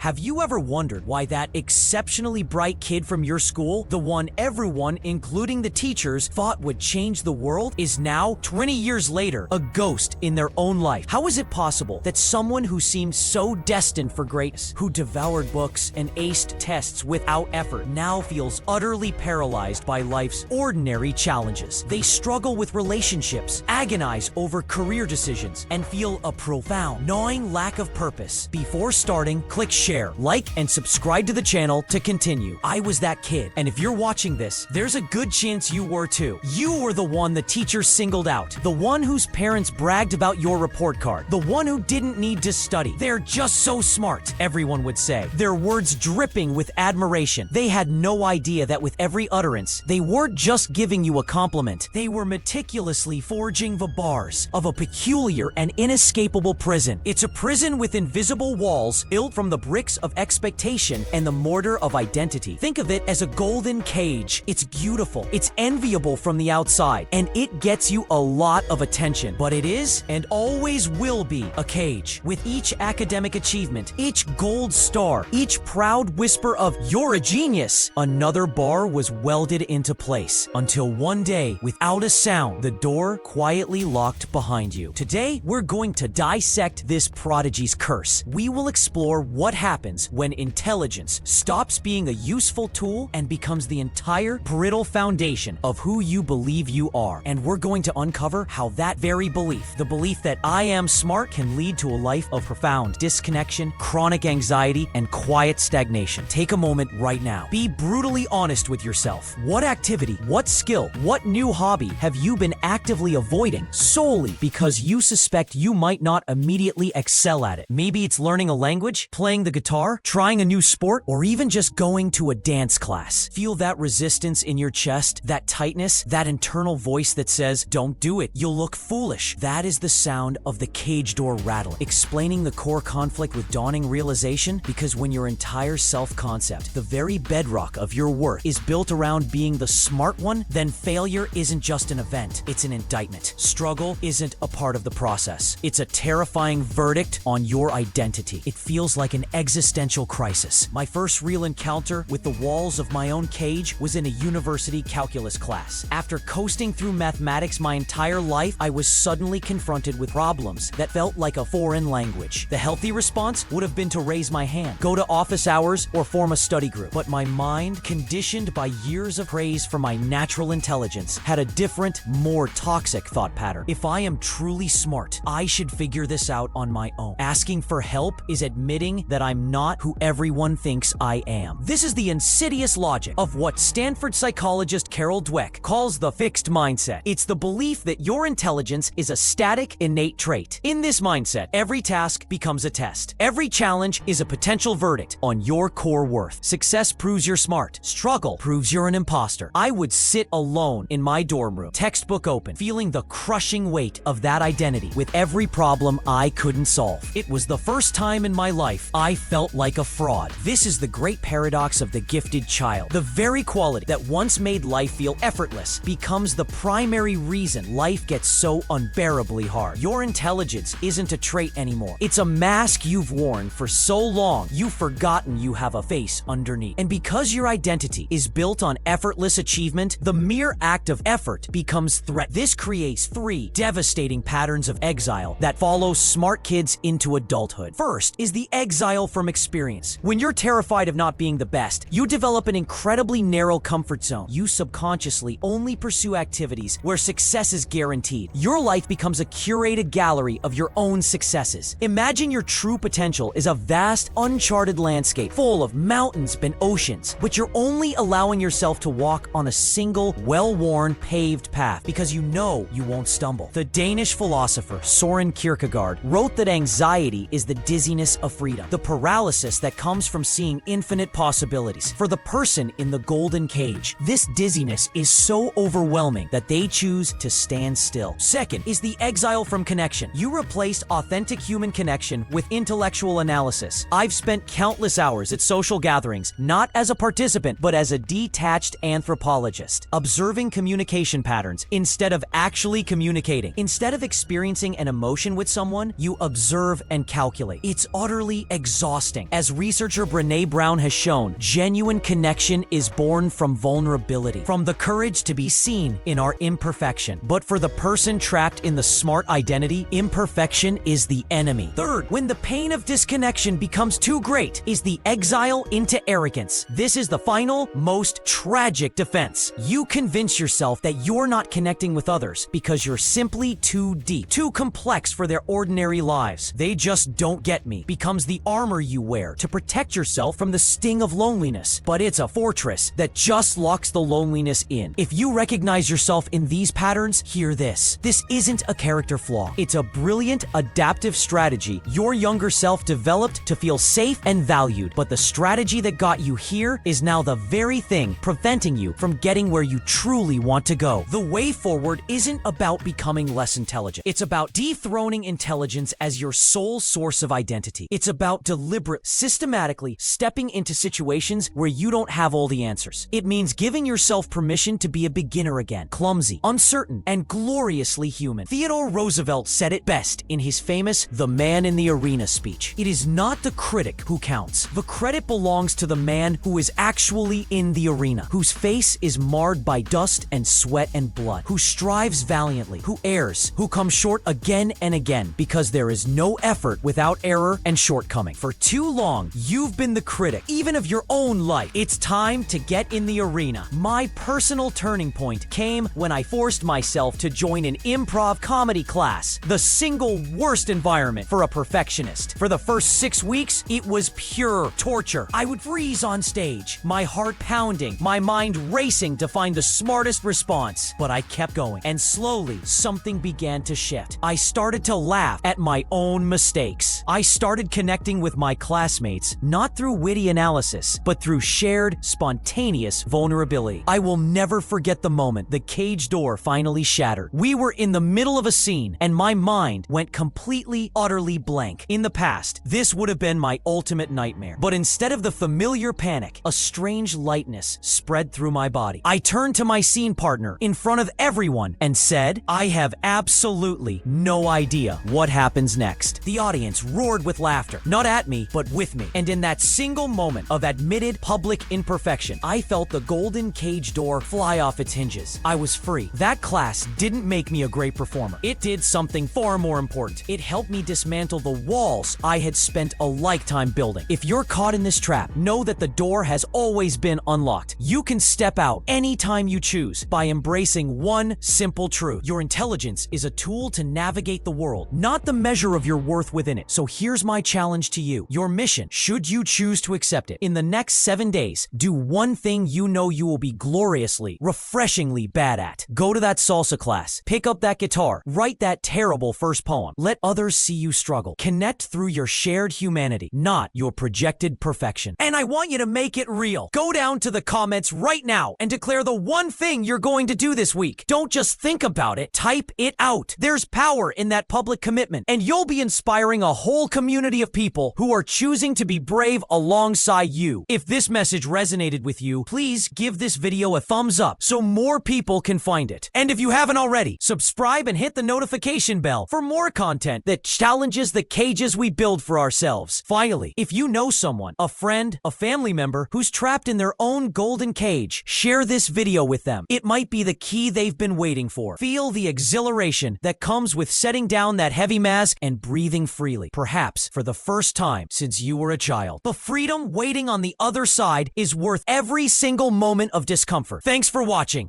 Have you ever wondered why that exceptionally bright kid from your school, the one everyone, including the teachers, thought would change the world, is now, 20 years later, a ghost in their own life? How is it possible that someone who seemed so destined for greatness, who devoured books and aced tests without effort, now feels utterly paralyzed by life's ordinary challenges? They struggle with relationships, agonize over career decisions, and feel a profound, gnawing lack of purpose. Before starting, click share, like, and subscribe to the channel to continue. I was that kid, and if you're watching this, there's a good chance you were too. You were the one the teacher singled out, the one whose parents bragged about your report card, the one who didn't need to study. They're just so smart, everyone would say, their words dripping with admiration. They had no idea that with every utterance, they weren't just giving you a compliment. They were meticulously forging the bars of a peculiar and inescapable prison. It's a prison with invisible walls built from the bricks of expectation and the mortar of identity. Think of it as a golden cage. It's beautiful, it's enviable from the outside, and it gets you a lot of attention. But it is, and always will be, a cage. With each academic achievement, each gold star, each proud whisper of "you're a genius," another bar was welded into place. Until one day, without a sound, the door quietly locked behind you. Today, we're going to dissect this prodigy's curse. We will explore what happens when intelligence stops being a useful tool and becomes the entire brittle foundation of who you believe you are. And we're going to uncover how that very belief, the belief that I am smart, can lead to a life of profound disconnection, chronic anxiety, and quiet stagnation. Take a moment right now. Be brutally honest with yourself. What activity, what skill, what new hobby have you been actively avoiding solely because you suspect you might not immediately excel at it? Maybe it's learning a language, playing the guitar, trying a new sport, or even just going to a dance class. Feel that resistance in your chest, that tightness, that internal voice that says, "Don't do it, you'll look foolish." That is the sound of the cage door rattling, explaining the core conflict with dawning realization, because when your entire self-concept, the very bedrock of your worth, is built around being the smart one, then failure isn't just an event, it's an indictment. Struggle isn't a part of the process. It's a terrifying verdict on your identity. It feels like an existential crisis. My first real encounter with the walls of my own cage was in a university calculus class. After coasting through mathematics my entire life, I was suddenly confronted with problems that felt like a foreign language. The healthy response would have been to raise my hand, go to office hours, or form a study group. But my mind, conditioned by years of praise for my natural intelligence, had a different, more toxic thought pattern. If I am truly smart, I should figure this out on my own. Asking for help is admitting that I'm not who everyone thinks I am. This is the insidious logic of what Stanford psychologist Carol Dweck calls the fixed mindset. It's the belief that your intelligence is a static, innate trait. In this mindset, every task becomes a test. Every challenge is a potential verdict on your core worth. Success proves you're smart. Struggle proves you're an imposter. I would sit alone in my dorm room, textbook open, feeling the crushing weight of that identity with every problem I couldn't solve. It was the first time in my life I felt like a fraud. This is the great paradox of the gifted child. The very quality that once made life feel effortless becomes the primary reason life gets so unbearably hard. Your intelligence isn't a trait anymore. It's a mask you've worn for so long, you've forgotten you have a face underneath. And because your identity is built on effortless achievement, the mere act of effort becomes threat. This creates 3 devastating patterns of exile that follow smart kids into adulthood. First is the exile from experience. When you're terrified of not being the best, you develop an incredibly narrow comfort zone. You subconsciously only pursue activities where success is guaranteed. Your life becomes a curated gallery of your own successes. Imagine your true potential is a vast, uncharted landscape full of mountains and oceans, but you're only allowing yourself to walk on a single, well-worn, paved path because you know you won't stumble. The Danish philosopher Søren Kierkegaard wrote that anxiety is the dizziness of freedom, the paralysis that comes from seeing infinite possibilities. For the person in the golden cage, this dizziness is so overwhelming that they choose to stand still. Second is the exile from connection. You replaced authentic human connection with intellectual analysis. I've spent countless hours at social gatherings, not as a participant, but as a detached anthropologist, observing communication patterns instead of actually communicating. Instead of experiencing an emotion with someone, you observe and calculate. It's utterly exhausting. exhausting. As researcher Brené Brown has shown, genuine connection is born from vulnerability, from the courage to be seen in our imperfection. But for the person trapped in the smart identity, imperfection is the enemy. Third, when the pain of disconnection becomes too great, is the exile into arrogance. This is the final, most tragic defense. You convince yourself that you're not connecting with others because you're simply too deep, too complex for their ordinary lives. They just don't get me becomes the armor you wear to protect yourself from the sting of loneliness. But it's a fortress that just locks the loneliness in. If you recognize yourself in these patterns, hear this. This isn't a character flaw. It's a brilliant, adaptive strategy your younger self developed to feel safe and valued. But the strategy that got you here is now the very thing preventing you from getting where you truly want to go. The way forward isn't about becoming less intelligent. It's about dethroning intelligence as your sole source of identity. It's about deliberate, systematically stepping into situations where you don't have all the answers. It means giving yourself permission to be a beginner again, clumsy, uncertain, and gloriously human. Theodore Roosevelt said it best in his famous "The Man in the Arena" speech. It is not the critic who counts. The credit belongs to the man who is actually in the arena, whose face is marred by dust and sweat and blood, who strives valiantly, who errs, who comes short again and again, because there is no effort without error and shortcoming. For too long, you've been the critic, even of your own life. It's time to get in the arena. My personal turning point came when I forced myself to join an improv comedy class, the single worst environment for a perfectionist. For the first 6 weeks, it was pure torture. I would freeze on stage, my heart pounding, my mind racing to find the smartest response. But I kept going, and slowly, something began to shift. I started to laugh at my own mistakes. I started connecting with my classmates, not through witty analysis, but through shared, spontaneous vulnerability. I will never forget the moment the cage door finally shattered. We were in the middle of a scene, and my mind went completely, utterly blank. In the past, this would have been my ultimate nightmare. But instead of the familiar panic, a strange lightness spread through my body. I turned to my scene partner in front of everyone and said, "I have absolutely no idea what happens next." The audience roared with laughter, not at me, but with me. And in that single moment of admitted public imperfection, I felt the golden cage door fly off its hinges. I was free. That class didn't make me a great performer. It did something far more important. It helped me dismantle the walls I had spent a lifetime building. If you're caught in this trap, know that the door has always been unlocked. You can step out anytime you choose by embracing one simple truth. Your intelligence is a tool to navigate the world, not the measure of your worth within it. So here's my challenge to you. Your mission, should you choose to accept it, in the next 7 days, do one thing you know you will be gloriously, refreshingly bad at. Go to that salsa class, pick up that guitar, write that terrible first poem. Let others see you struggle. Connect through your shared humanity, not your projected perfection. And I want you to make it real. Go down to the comments right now and declare the one thing you're going to do this week. Don't just think about it, type it out. There's power in that public commitment, and you'll be inspiring a whole community of people who are choosing to be brave alongside you. If this message resonated with you, please give this video a thumbs up so more people can find it. And if you haven't already, subscribe and hit the notification bell for more content that challenges the cages we build for ourselves. Finally, if you know someone, a friend, a family member who's trapped in their own golden cage, share this video with them. It might be the key they've been waiting for. Feel the exhilaration that comes with setting down that heavy mask and breathing freely, perhaps for the first time since you were a child. The freedom waiting on the other side is worth every single moment of discomfort. Thanks for watching.